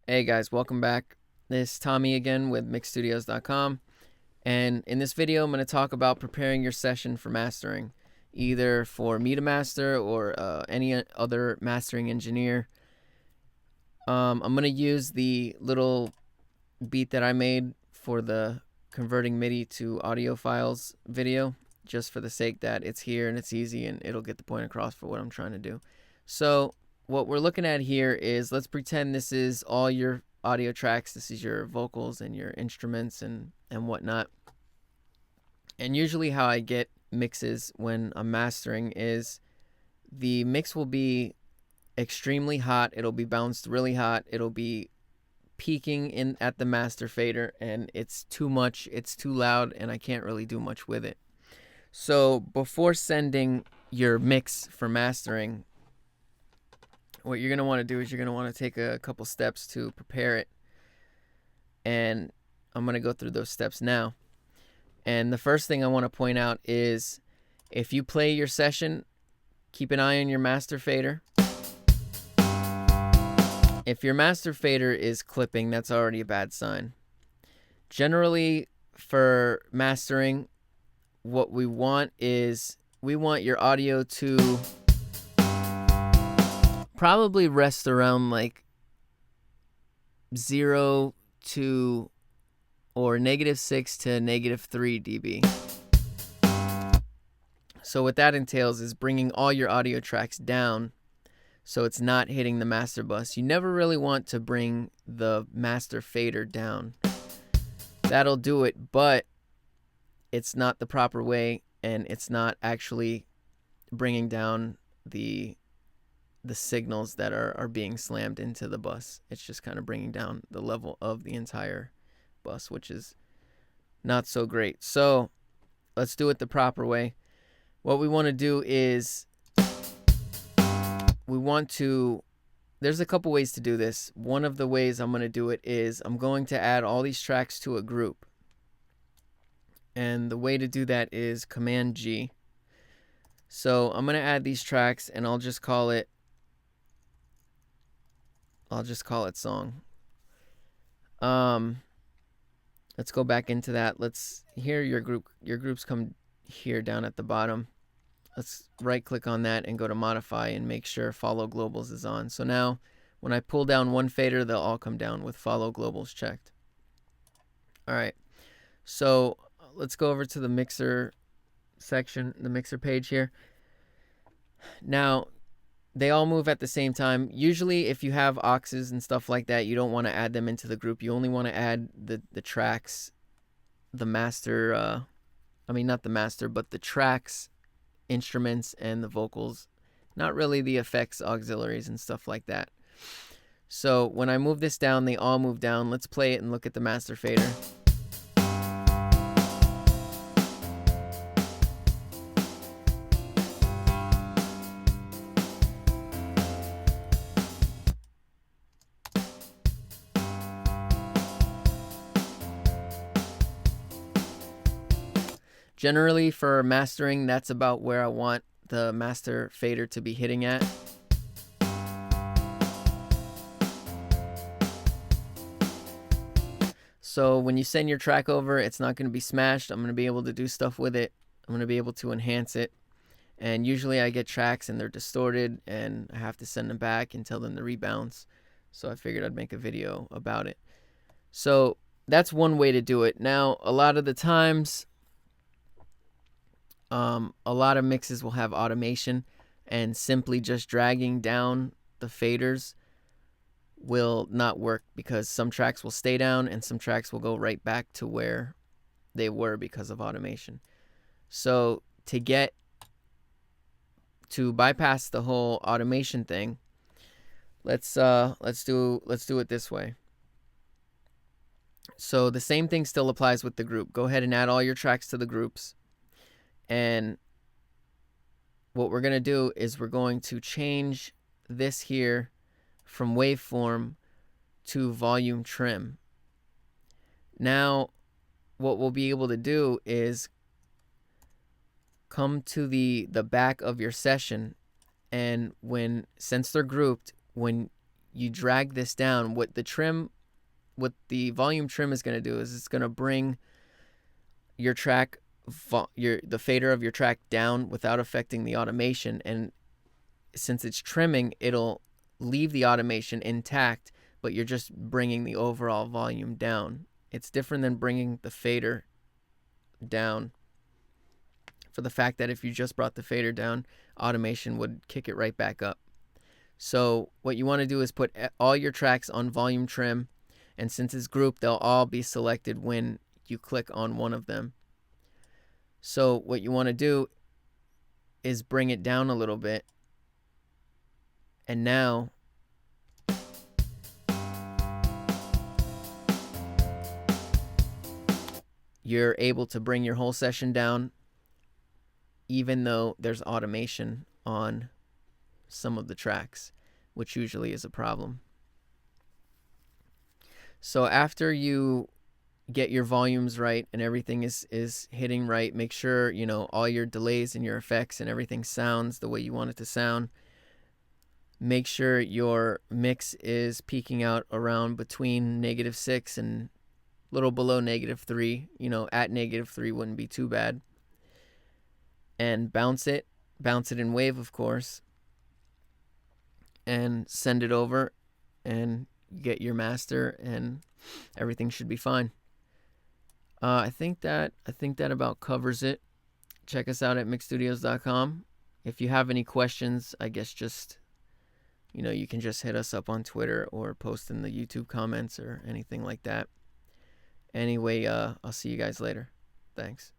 Hey guys, welcome back. This is Tommy again with mixstudios.com, and in this video I'm going to talk about preparing your session for mastering, either for me to master or any other mastering engineer. I'm going to use the little beat that I made for the converting MIDI to audio files video, just for the sake that it's here and it's easy and it'll get the point across for what I'm trying to do. So what we're looking at here is, let's pretend this is all your audio tracks. This is your vocals and your instruments and whatnot. And usually how I get mixes when I'm mastering is the mix will be extremely hot. It'll be bounced really hot. It'll be peaking in at the master fader, and it's too much, it's too loud, and I can't really do much with it. So before sending your mix for mastering, what you're going to want to do is you're going to want to take a couple steps to prepare it. And I'm going to go through those steps now. And the first thing I want to point out is, if you play your session, keep an eye on your master fader. If your master fader is clipping, that's already a bad sign. Generally, for mastering, what we want is, we want your audio to probably rest around like 0 to or -6 to -3 dB. So what that entails is bringing all your audio tracks down so it's not hitting the master bus. You never really want to bring the master fader down. That'll do it, but it's not the proper way, and it's not actually bringing down the signals that are being slammed into the bus. It's just kind of bringing down the level of the entire bus, which is not so great. So let's do it the proper way. What we want to do is, there's a couple ways to do this. One of the ways I'm going to do it is, I'm going to add all these tracks to a group. And the way to do that is Command G. So I'm going to add these tracks, and I'll just call it song. Let's go back into that. Here your groups come here down at the bottom. Let's right click on that and go to modify and make sure follow globals is on. So now when I pull down one fader, they'll all come down with follow globals checked. All right. So let's go over to the mixer section, the mixer page here. Now, they all move at the same time. Usually, if you have auxes and stuff like that, you don't want to add them into the group. You only want to add the tracks, the master, not the master, but the tracks, instruments, and the vocals. Not really the effects, auxiliaries, and stuff like that. So when I move this down, they all move down. Let's play it and look at the master fader. Generally, for mastering, that's about where I want the master fader to be hitting at. So when you send your track over, it's not going to be smashed. I'm going to be able to do stuff with it. I'm going to be able to enhance it. And usually I get tracks and they're distorted, and I have to send them back and tell them to rebounce. So I figured I'd make a video about it. So that's one way to do it. Now, a lot of the times, a lot of mixes will have automation, and simply just dragging down the faders will not work, because some tracks will stay down and some tracks will go right back to where they were because of automation. So to bypass the whole automation thing, let's do it this way. So the same thing still applies with the group. Go ahead and add all your tracks to the groups. And what we're going to do is, we're going to change this here from waveform to volume trim. Now, what we'll be able to do is come to the back of your session, and since they're grouped, when you drag this down, what the volume trim is going to do is it's going to bring your track, the fader of your track down without affecting the automation. And since it's trimming, it'll leave the automation intact, but you're just bringing the overall volume down. It's different than bringing the fader down, for the fact that if you just brought the fader down, automation would kick it right back up. So what you want to do is put all your tracks on volume trim, and since it's grouped, they'll all be selected when you click on one of them. So what you want to do is bring it down a little bit, and now you're able to bring your whole session down, even though there's automation on some of the tracks, which usually is a problem. So after you get your volumes right and everything is hitting right, make sure, you know, all your delays and your effects and everything sounds the way you want it to sound. Make sure your mix is peaking out around between -6 and a little below -3. You know, at -3 wouldn't be too bad. And bounce it in wave, of course, and send it over, and get your master, and everything should be fine. I think that about covers it. Check us out at mixstudios.com. If you have any questions, I guess just, you know, you can just hit us up on Twitter or post in the YouTube comments or anything like that. Anyway, I'll see you guys later. Thanks.